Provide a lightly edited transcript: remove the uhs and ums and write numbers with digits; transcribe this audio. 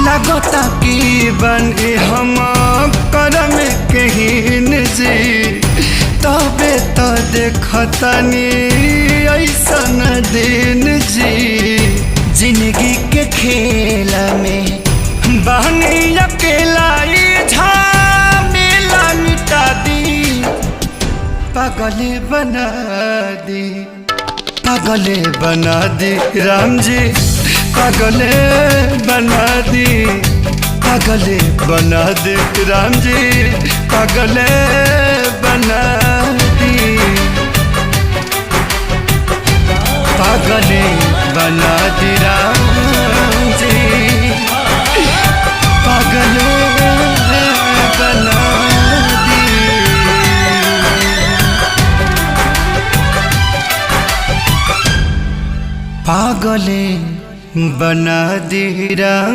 लगता कि बने हम करम कहीन जी तबे तो देखतनी ऐसन दिन जी जिंदगी के खेल में बहनी अकेला झमेला मिटा दी पागले बना दी राम जी पागले बना दी राम जी पागले बना दी पागले बना दी राम जी पागले बना दी पागले बना दी राम।